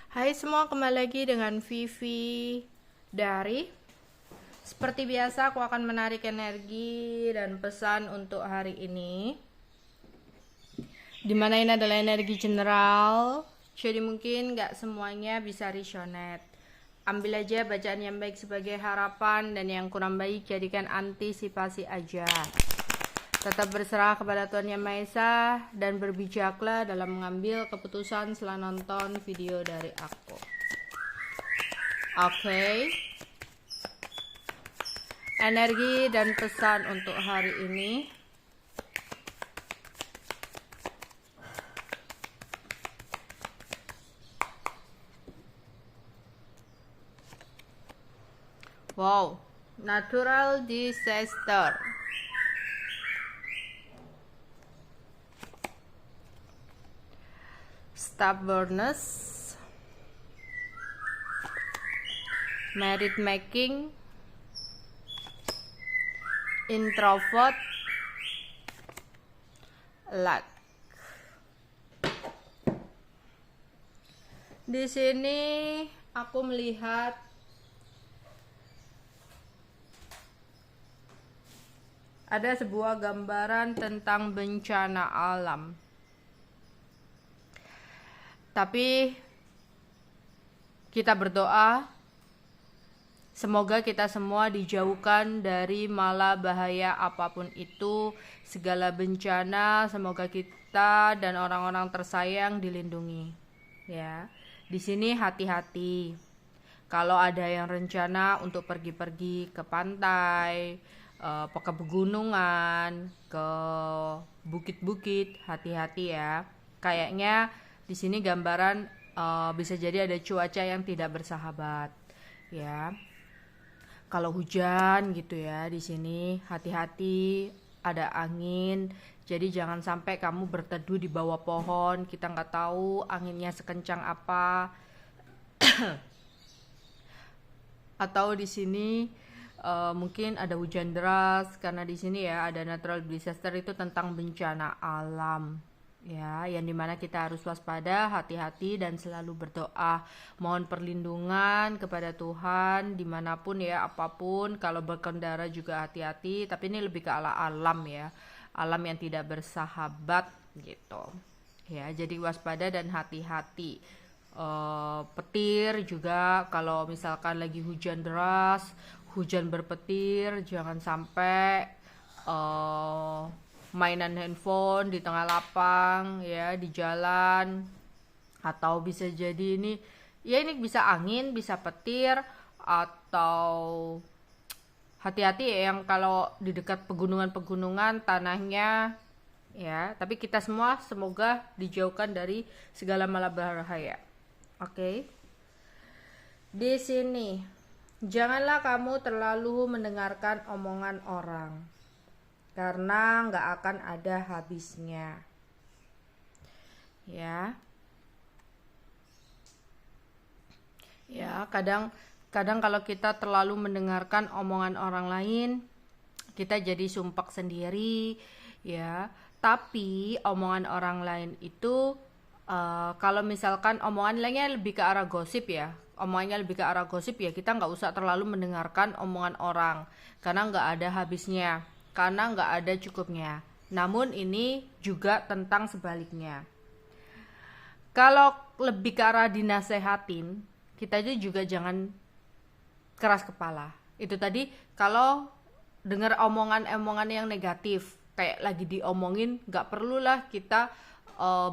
Hai semua, kembali lagi dengan Vivi dari. Seperti biasa, aku akan menarik energi dan pesan untuk hari ini. Dimana ini adalah energi general, jadi mungkin gak semuanya bisa resonate. Ambil aja bacaan yang baik sebagai harapan, dan yang kurang baik jadikan antisipasi aja. Tetap berserah kepada Tuhan Yang Maha Esa dan berbijaklah dalam mengambil keputusan setelah nonton video dari aku. Oke. Energi dan pesan untuk hari ini. Wow, natural disaster. Stubbornness, merit making, introvert, luck. Di sini aku melihat ada sebuah gambaran tentang bencana alam. Tapi kita berdoa semoga kita semua dijauhkan dari mala bahaya apapun itu, segala bencana, semoga kita dan orang-orang tersayang dilindungi. Ya. Di sini hati-hati. Kalau ada yang rencana untuk pergi-pergi ke pantai, ke pegunungan, ke bukit-bukit, hati-hati ya. Kayaknya di sini gambaran bisa jadi ada cuaca yang tidak bersahabat, ya. Kalau hujan gitu ya, di sini hati-hati, ada angin. Jadi jangan sampai kamu berteduh di bawah pohon. Kita nggak tahu anginnya sekencang apa. Atau di sini mungkin ada hujan deras, karena di sini ya ada natural disaster, itu tentang bencana alam. Ya, yang dimana kita harus waspada, hati-hati, dan selalu berdoa, mohon perlindungan kepada Tuhan dimanapun ya, apapun. Kalau berkendara juga hati-hati, tapi ini lebih ke alam ya, alam yang tidak bersahabat gitu ya. Jadi waspada dan hati-hati. Petir juga, kalau misalkan lagi hujan deras, hujan berpetir, jangan sampai mainan handphone di tengah lapang ya, di jalan. Atau bisa jadi ini ya, ini bisa angin, bisa petir, atau hati-hati ya yang kalau di dekat pegunungan-pegunungan tanahnya ya. Tapi kita semua semoga dijauhkan dari segala malapetaka. Oke. Di sini janganlah kamu terlalu mendengarkan omongan orang, karena nggak akan ada habisnya. Ya, kadang kalau kita terlalu mendengarkan omongan orang lain, kita jadi sumpek sendiri, ya. Tapi omongan orang lain itu, kalau misalkan omongan lainnya lebih ke arah gosip ya, omongannya lebih ke arah gosip ya, kita nggak usah terlalu mendengarkan omongan orang, karena nggak ada habisnya, karena nggak ada cukupnya. Namun ini juga tentang sebaliknya. Kalau lebih ke arah dinasehatin, kita itu juga jangan keras kepala. Itu tadi kalau dengar omongan-omongan yang negatif, kayak lagi diomongin, gak perlulah kita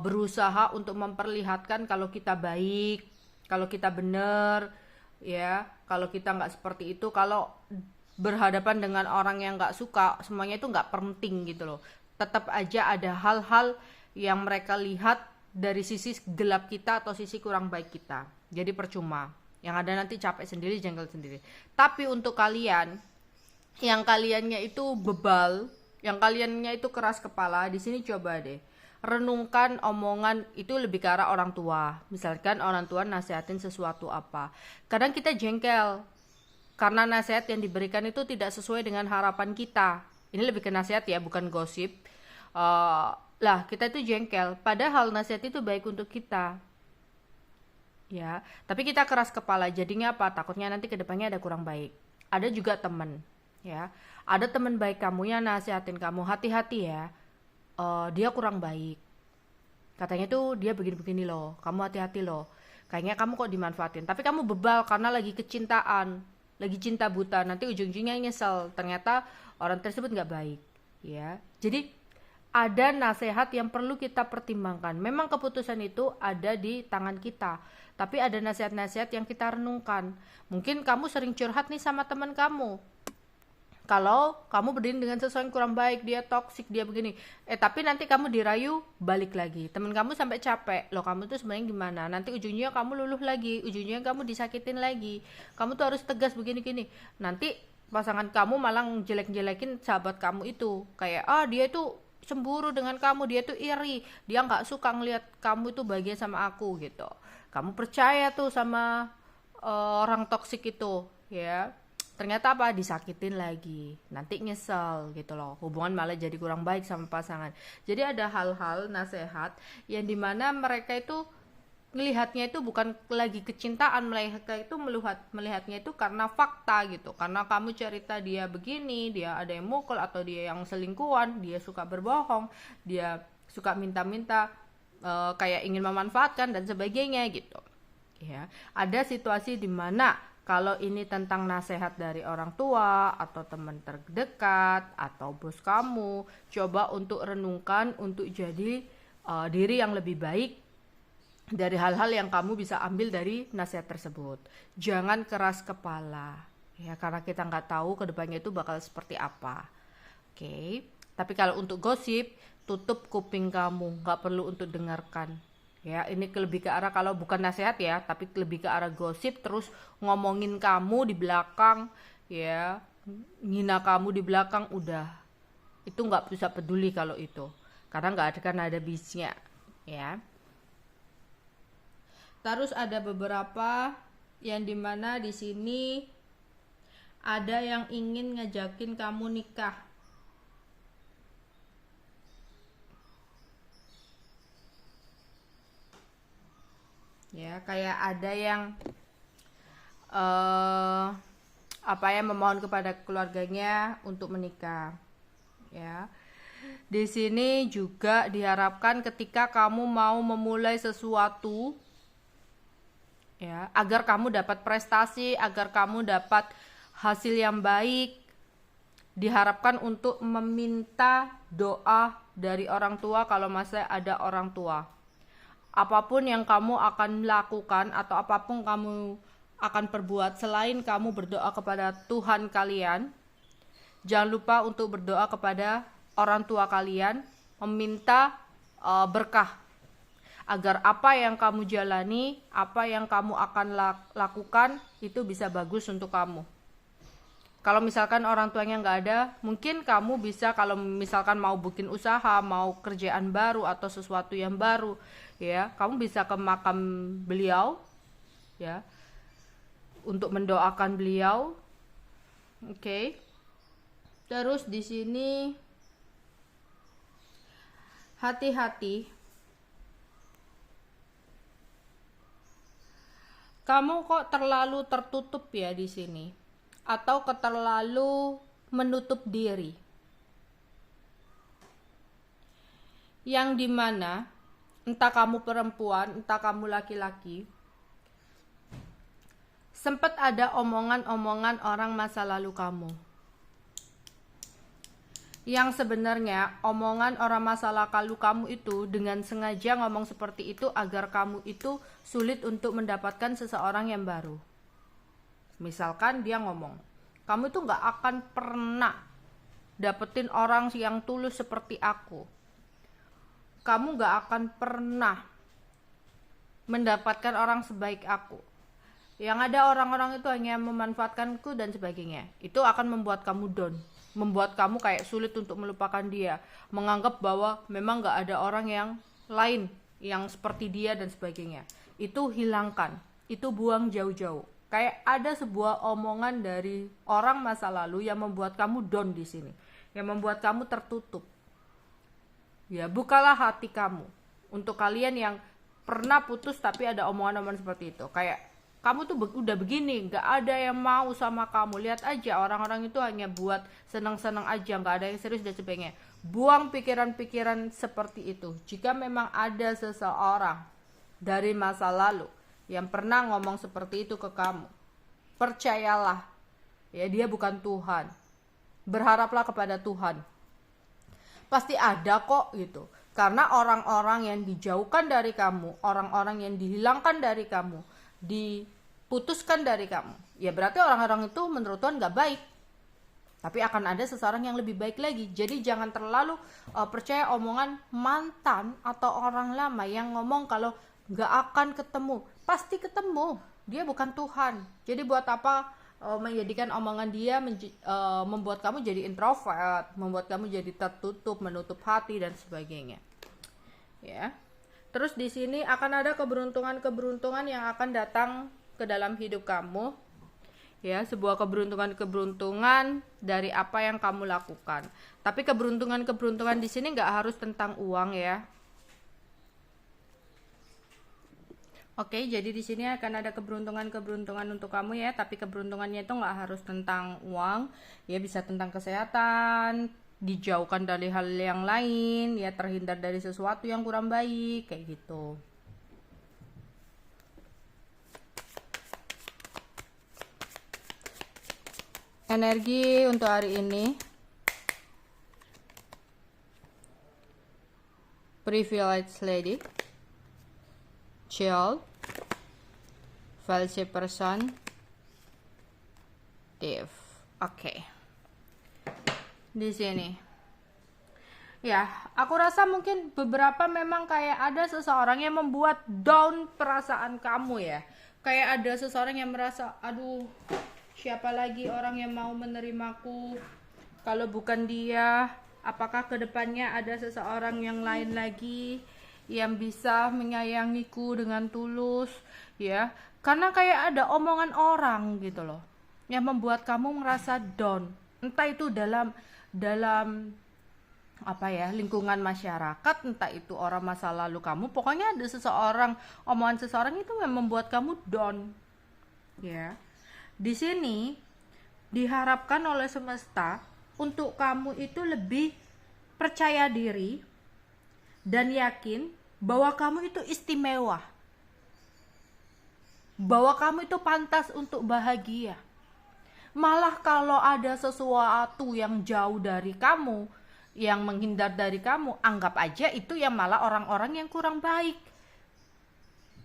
berusaha untuk memperlihatkan kalau kita baik, kalau kita benar, ya. Kalau kita gak seperti itu, kalau berhadapan dengan orang yang gak suka, semuanya itu gak penting gitu loh. Tetap aja ada hal-hal yang mereka lihat dari sisi gelap kita atau sisi kurang baik kita. Jadi percuma. Yang ada nanti capek sendiri, jengkel sendiri. Tapi untuk kalian yang kaliannya itu bebal, yang kaliannya itu keras kepala, di sini coba deh renungkan omongan itu lebih ke arah orang tua. Misalkan orang tua nasihatin sesuatu apa, kadang kita jengkel karena nasihat yang diberikan itu tidak sesuai dengan harapan kita. Ini lebih ke nasihat ya, bukan gosip. Lah kita itu jengkel, padahal nasihat itu baik untuk kita. ya. Tapi kita keras kepala, jadinya apa? Takutnya nanti kedepannya ada kurang baik. Ada juga temen, ya. Ada temen baik kamu yang nasihatin kamu, hati-hati ya. Dia kurang baik. Katanya tuh dia begini-begini loh, kamu hati-hati loh. Kayaknya kamu kok dimanfaatin. Tapi kamu bebal karena lagi kecintaan, lagi cinta buta. Nanti ujung-ujungnya nyesel. Ternyata orang tersebut nggak baik, ya. Jadi ada nasihat yang perlu kita pertimbangkan. Memang keputusan itu ada di tangan kita, tapi ada nasihat-nasihat yang kita renungkan. Mungkin kamu sering curhat nih sama teman kamu. Kalau kamu berdiri dengan sesuatu yang kurang baik, dia toksik, dia begini. Tapi nanti kamu dirayu, balik lagi. Teman kamu sampai capek. Loh, kamu tuh sebenarnya gimana? Nanti ujungnya kamu luluh lagi, ujungnya kamu disakitin lagi. Kamu tuh harus tegas begini-gini. Nanti pasangan kamu malah jelek-jelekin sahabat kamu itu. Kayak, dia itu cemburu dengan kamu, dia tuh iri, dia nggak suka ngelihat kamu itu bahagia sama aku gitu. Kamu percaya tuh sama orang toksik itu, ya. Ternyata apa? Disakitin lagi, nanti nyesel gitu loh, hubungan malah jadi kurang baik sama pasangan. Jadi ada hal-hal nasihat yang dimana mereka itu melihatnya itu bukan lagi kecintaan, mereka itu melihatnya itu karena fakta gitu, karena kamu cerita dia begini, dia ada yang mukul, atau dia yang selingkuhan, dia suka berbohong, dia suka minta-minta, kayak ingin memanfaatkan dan sebagainya gitu, ya. Ada situasi dimana kalau ini tentang nasihat dari orang tua atau teman terdekat atau bos kamu, coba untuk renungkan untuk jadi diri yang lebih baik dari hal-hal yang kamu bisa ambil dari nasihat tersebut. Jangan keras kepala, ya, karena kita nggak tahu kedepannya itu bakal seperti apa. Oke. Tapi kalau untuk gosip, tutup kuping kamu, nggak perlu untuk dengarkan. Ya, ini lebih ke arah, kalau bukan nasihat ya, tapi lebih ke arah gosip, terus ngomongin kamu di belakang, ya, ngina kamu di belakang, udah. Itu nggak bisa peduli kalau itu, karena nggak ada bisnya, ya. Terus ada beberapa yang dimana di sini ada yang ingin ngajakin kamu nikah. Ya, kayak ada yang memohon kepada keluarganya untuk menikah, ya. Di sini juga diharapkan ketika kamu mau memulai sesuatu, ya, agar kamu dapat prestasi, agar kamu dapat hasil yang baik, diharapkan untuk meminta doa dari orang tua kalau masih ada orang tua. Apapun yang kamu akan lakukan atau apapun kamu akan perbuat selain kamu berdoa kepada Tuhan kalian, jangan lupa untuk berdoa kepada orang tua kalian, meminta berkah, agar apa yang kamu jalani, apa yang kamu akan lakukan itu bisa bagus untuk kamu. Kalau misalkan orang tuanya nggak ada, mungkin kamu bisa, kalau misalkan mau bikin usaha, mau kerjaan baru atau sesuatu yang baru, ya, kamu bisa ke makam beliau, ya, untuk mendoakan beliau. Oke. Terus di sini hati-hati, kamu kok terlalu tertutup ya di sini, atau terlalu menutup diri, yang dimana entah kamu perempuan, entah kamu laki-laki, sempat ada omongan-omongan orang masa lalu kamu, yang sebenarnya omongan orang masa lalu kamu itu dengan sengaja ngomong seperti itu agar kamu itu sulit untuk mendapatkan seseorang yang baru. Misalkan dia ngomong, kamu itu gak akan pernah dapetin orang yang tulus seperti aku, kamu gak akan pernah mendapatkan orang sebaik aku, yang ada orang-orang itu hanya memanfaatkanku dan sebagainya. Itu akan membuat kamu down, membuat kamu kayak sulit untuk melupakan dia, menganggap bahwa memang gak ada orang yang lain yang seperti dia dan sebagainya. Itu hilangkan, itu buang jauh-jauh. Kayak ada sebuah omongan dari orang masa lalu yang membuat kamu down di sini, yang membuat kamu tertutup. Ya, bukalah hati kamu. Untuk kalian yang pernah putus tapi ada omongan-omongan seperti itu, kayak kamu tuh udah begini, gak ada yang mau sama kamu, lihat aja orang-orang itu hanya buat senang-senang aja, gak ada yang serius dan sebagainya. Buang pikiran-pikiran seperti itu. Jika memang ada seseorang dari masa lalu yang pernah ngomong seperti itu ke kamu, percayalah, ya, dia bukan Tuhan. Berharaplah kepada Tuhan, pasti ada kok gitu. Karena orang-orang yang dijauhkan dari kamu, orang-orang yang dihilangkan dari kamu, diputuskan dari kamu, ya berarti orang-orang itu menurut Tuhan gak baik. Tapi akan ada seseorang yang lebih baik lagi. Jadi jangan terlalu percaya omongan mantan atau orang lama yang ngomong kalau gak akan ketemu. Pasti ketemu, dia bukan Tuhan. Jadi buat apa menjadikan omongan dia membuat kamu jadi introvert, membuat kamu jadi tertutup, menutup hati dan sebagainya. Ya. Terus di sini akan ada keberuntungan-keberuntungan yang akan datang ke dalam hidup kamu. Ya, sebuah keberuntungan-keberuntungan dari apa yang kamu lakukan. Tapi keberuntungan-keberuntungan di sini nggak harus tentang uang ya. Oke, jadi di sini akan ada keberuntungan-keberuntungan untuk kamu ya, tapi keberuntungannya itu nggak harus tentang uang, ya bisa tentang kesehatan, dijauhkan dari hal yang lain, ya terhindar dari sesuatu yang kurang baik, kayak gitu. Energi untuk hari ini, privileged lady, child, wealthy person, thief. Oke. Di sini. Ya, aku rasa mungkin beberapa memang kayak ada seseorang yang membuat down perasaan kamu ya. Kayak ada seseorang yang merasa, aduh, siapa lagi orang yang mau menerimaku kalau bukan dia? Apakah kedepannya ada seseorang yang lain lagi yang bisa menyayangiku dengan tulus, ya? Karena kayak ada omongan orang gitu loh yang membuat kamu merasa down. Entah itu dalam apa ya, lingkungan masyarakat, entah itu orang masa lalu kamu, pokoknya ada seseorang, omongan seseorang itu yang membuat kamu down, ya. Di sini diharapkan oleh semesta untuk kamu itu lebih percaya diri dan yakin bahwa kamu itu istimewa, bahwa kamu itu pantas untuk bahagia. Malah kalau ada sesuatu yang jauh dari kamu, yang menghindar dari kamu, anggap aja itu yang malah orang-orang yang kurang baik.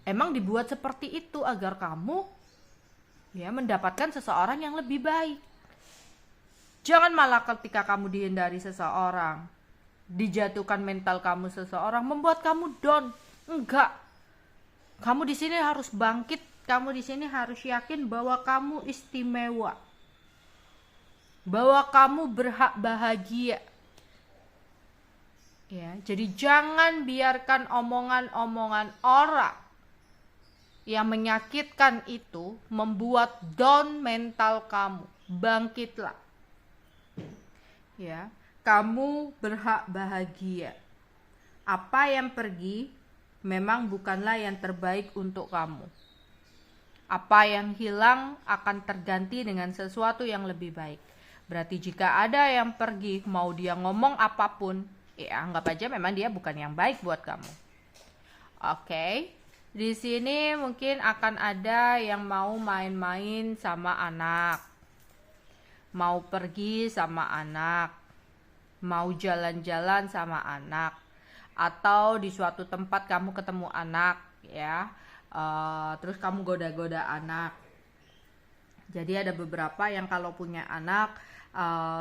Emang dibuat seperti itu agar kamu ya mendapatkan seseorang yang lebih baik. Jangan malah ketika kamu dihindari seseorang, dijatuhkan mental kamu seseorang, membuat kamu down. Enggak. Kamu di sini harus bangkit, kamu di sini harus yakin bahwa kamu istimewa, bahwa kamu berhak bahagia. Ya, jadi jangan biarkan omongan-omongan orang yang menyakitkan itu membuat down mental kamu. Bangkitlah. Ya, kamu berhak bahagia. Apa yang pergi memang bukanlah yang terbaik untuk kamu. Apa yang hilang akan terganti dengan sesuatu yang lebih baik. Berarti jika ada yang pergi, mau dia ngomong apapun, ya anggap aja memang dia bukan yang baik buat kamu. Oke. Di sini mungkin akan ada yang mau main-main sama anak, mau pergi sama anak, mau jalan-jalan sama anak, atau di suatu tempat kamu ketemu anak, ya, terus kamu goda-goda anak. Jadi ada beberapa yang kalau punya anak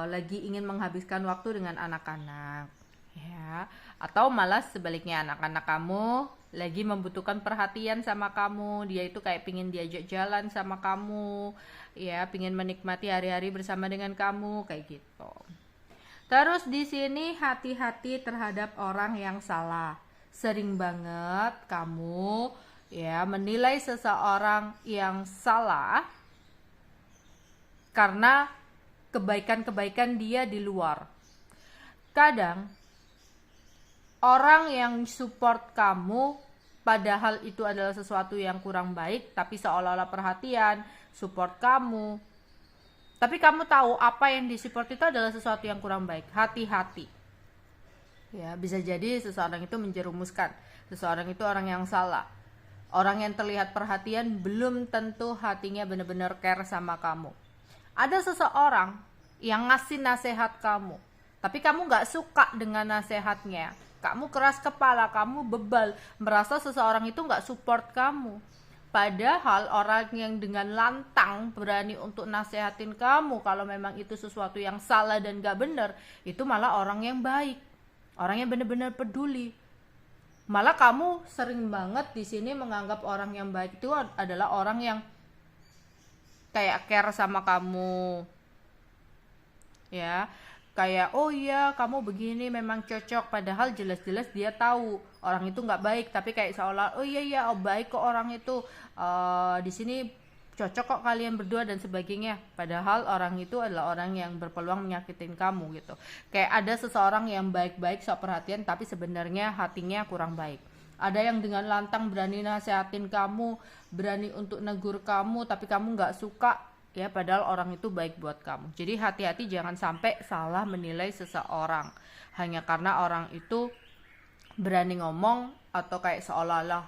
lagi ingin menghabiskan waktu dengan anak-anak, ya, atau malah sebaliknya anak-anak kamu lagi membutuhkan perhatian sama kamu, dia itu kayak pingin diajak jalan sama kamu, ya, pingin menikmati hari-hari bersama dengan kamu, kayak gitu. Terus di sini hati-hati terhadap orang yang salah. Sering banget kamu ya menilai seseorang yang salah karena kebaikan-kebaikan dia di luar. Kadang orang yang support kamu padahal itu adalah sesuatu yang kurang baik, tapi seolah-olah perhatian, support kamu. Tapi kamu tahu apa yang disupport itu adalah sesuatu yang kurang baik. Hati-hati. Ya, bisa jadi seseorang itu menjerumuskan, seseorang itu orang yang salah. Orang yang terlihat perhatian belum tentu hatinya benar-benar care sama kamu. Ada seseorang yang ngasih nasihat kamu, tapi kamu gak suka dengan nasihatnya. Kamu keras kepala, kamu bebal, merasa seseorang itu gak support kamu. Padahal orang yang dengan lantang berani untuk nasihatin kamu kalau memang itu sesuatu yang salah dan gak benar, itu malah orang yang baik. Orang yang benar-benar peduli. Malah kamu sering banget di sini menganggap orang yang baik itu adalah orang yang kayak care sama kamu. Ya, kayak oh iya kamu begini memang cocok, padahal jelas-jelas dia tahu orang itu nggak baik, tapi kayak seolah oh iya oh baik kok orang itu, di sini cocok kok kalian berdua dan sebagainya, padahal orang itu adalah orang yang berpeluang menyakitin kamu gitu. Kayak ada seseorang yang baik-baik sok perhatian tapi sebenarnya hatinya kurang baik. Ada yang dengan lantang berani nasihatin kamu, berani untuk negur kamu, tapi kamu nggak suka ya, padahal orang itu baik buat kamu. Jadi hati-hati, jangan sampai salah menilai seseorang hanya karena orang itu berani ngomong atau kayak seolah-olah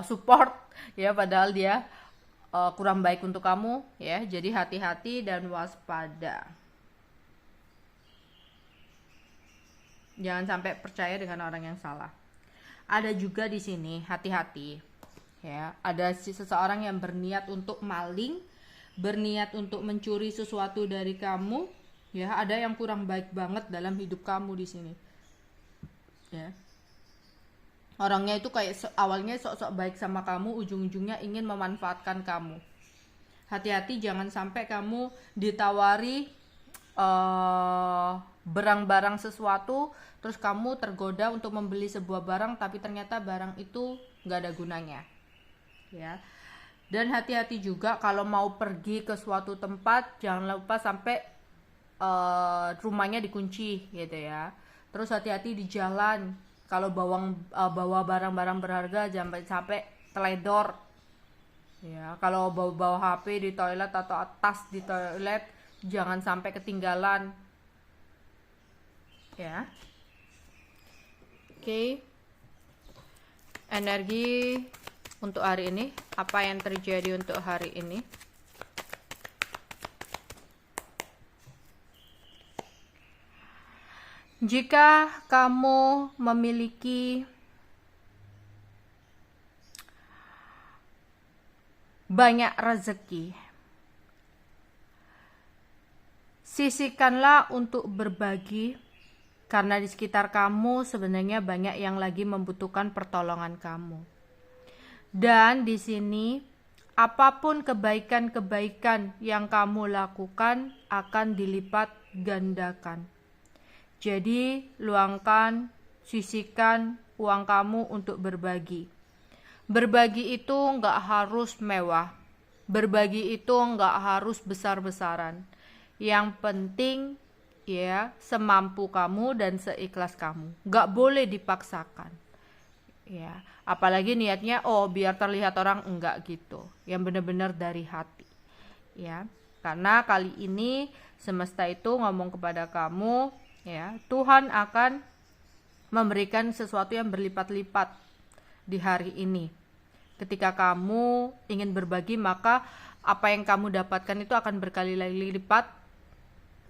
support ya, padahal dia kurang baik untuk kamu ya. Jadi hati-hati dan waspada. Jangan sampai percaya dengan orang yang salah. Ada juga di sini hati-hati ya, ada seseorang yang berniat untuk maling, berniat untuk mencuri sesuatu dari kamu ya. Ada yang kurang baik banget dalam hidup kamu di sini ya. Orangnya itu kayak awalnya sok-sok baik sama kamu, ujung-ujungnya ingin memanfaatkan kamu. Hati-hati, jangan sampai kamu ditawari barang-barang sesuatu, terus kamu tergoda untuk membeli sebuah barang, tapi ternyata barang itu nggak ada gunanya. Ya. Dan hati-hati juga kalau mau pergi ke suatu tempat, jangan lupa sampai rumahnya dikunci gitu ya. Terus hati-hati di jalan. Kalau bawa barang-barang berharga jangan sampai teledor. Ya, kalau bawa HP di toilet atau tas di toilet jangan sampai ketinggalan. Ya. Oke. Energi untuk hari ini, apa yang terjadi untuk hari ini? Jika kamu memiliki banyak rezeki, sisihkanlah untuk berbagi, karena di sekitar kamu sebenarnya banyak yang lagi membutuhkan pertolongan kamu. Dan di sini apapun kebaikan-kebaikan yang kamu lakukan akan dilipat gandakan. Jadi luangkan, sisihkan uang kamu untuk berbagi. Berbagi itu nggak harus mewah. Berbagi itu nggak harus besar-besaran. Yang penting ya semampu kamu dan seikhlas kamu. Nggak boleh dipaksakan. Ya, apalagi niatnya biar terlihat orang, enggak gitu. Yang benar-benar dari hati. Ya, karena kali ini semesta itu ngomong kepada kamu, ya, Tuhan akan memberikan sesuatu yang berlipat-lipat di hari ini. Ketika kamu ingin berbagi, maka apa yang kamu dapatkan itu akan berkali-kali lipat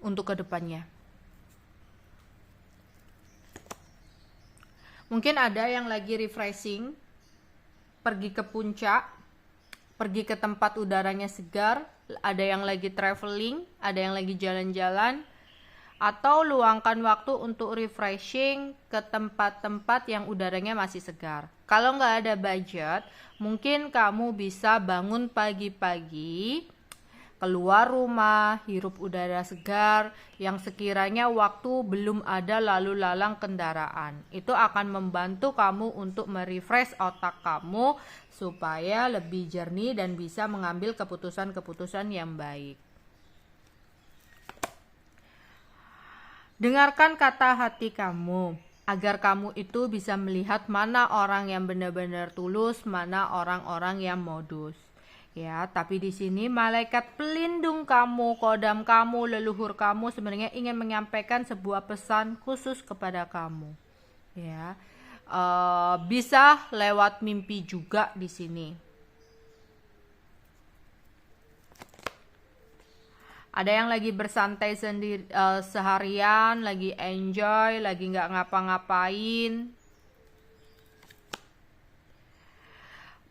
untuk kedepannya. Mungkin ada yang lagi refreshing, pergi ke puncak, pergi ke tempat udaranya segar, ada yang lagi traveling, ada yang lagi jalan-jalan, atau luangkan waktu untuk refreshing ke tempat-tempat yang udaranya masih segar. Kalau nggak ada budget, mungkin kamu bisa bangun pagi-pagi, keluar rumah, hirup udara segar yang sekiranya waktu belum ada lalu lalang kendaraan. Itu akan membantu kamu untuk merefresh otak kamu supaya lebih jernih dan bisa mengambil keputusan-keputusan yang baik. Dengarkan kata hati kamu. agar kamu itu bisa melihat mana orang yang benar-benar tulus, mana orang-orang yang modus. Ya, tapi di sini malaikat pelindung kamu, kodam kamu, leluhur kamu sebenarnya ingin menyampaikan sebuah pesan khusus kepada kamu. Ya, bisa lewat mimpi juga di sini. Ada yang lagi bersantai sendiri seharian, lagi enjoy, lagi nggak ngapa-ngapain.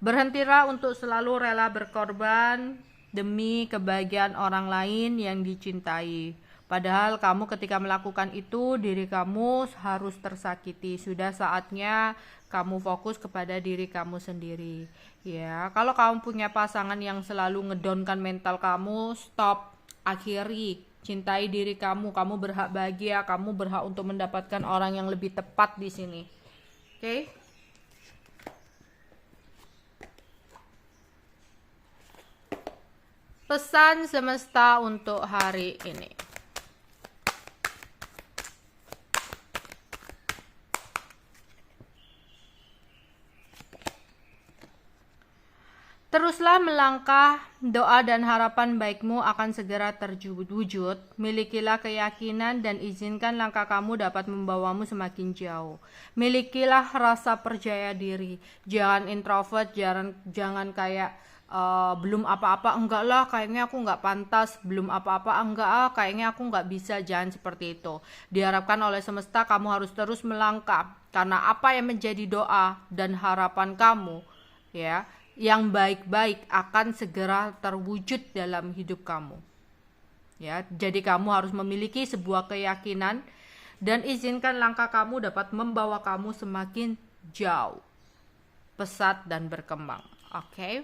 Berhentilah untuk selalu rela berkorban demi kebahagiaan orang lain yang dicintai. Padahal kamu ketika melakukan itu, diri kamu harus tersakiti. Sudah saatnya kamu fokus kepada diri kamu sendiri. Ya, kalau kamu punya pasangan yang selalu ngedonkan mental kamu, stop. Akhiri, cintai diri kamu. Kamu berhak bahagia, kamu berhak untuk mendapatkan orang yang lebih tepat di sini. Oke? Pesan semesta untuk hari ini. Teruslah melangkah, doa dan harapan baikmu akan segera terwujud. Milikilah keyakinan dan izinkan langkah kamu dapat membawamu semakin jauh. Milikilah rasa percaya diri. Jangan introvert, jangan kayak belum apa-apa, enggak lah, kayaknya aku enggak pantas. Belum apa-apa, enggak, kayaknya aku enggak bisa. Jangan seperti itu. Diharapkan oleh semesta kamu harus terus melangkah. Karena apa yang menjadi doa dan harapan kamu, ya, yang baik-baik akan segera terwujud dalam hidup kamu. Ya, jadi kamu harus memiliki sebuah keyakinan dan izinkan langkah kamu dapat membawa kamu semakin jauh, pesat dan berkembang. Oke.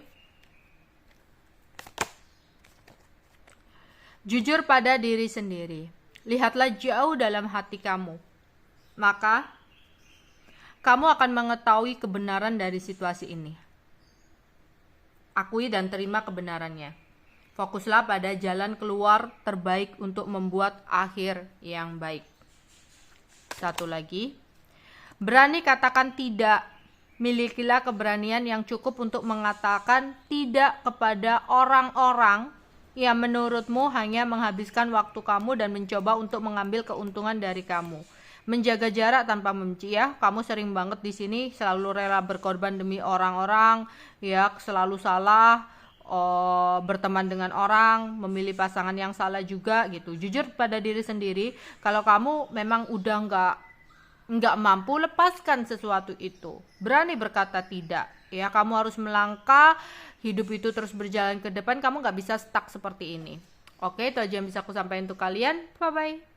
Jujur pada diri sendiri. Lihatlah jauh dalam hati kamu. Maka kamu akan mengetahui kebenaran dari situasi ini. Akui dan terima kebenarannya. Fokuslah pada jalan keluar terbaik untuk membuat akhir yang baik. Satu lagi, berani katakan tidak. Milikilah keberanian yang cukup untuk mengatakan tidak kepada orang-orang yang menurutmu hanya menghabiskan waktu kamu dan mencoba untuk mengambil keuntungan dari kamu. Menjaga jarak tanpa membenci, ya. Kamu sering banget di sini selalu rela berkorban demi orang-orang, ya, selalu salah, berteman dengan orang, memilih pasangan yang salah juga gitu. Jujur pada diri sendiri, kalau kamu memang udah nggak mampu, lepaskan sesuatu itu. Berani berkata tidak, ya. Kamu harus melangkah, hidup itu terus berjalan ke depan. Kamu nggak bisa stuck seperti ini. Oke, itu aja yang bisa aku sampaikan untuk kalian. Bye bye.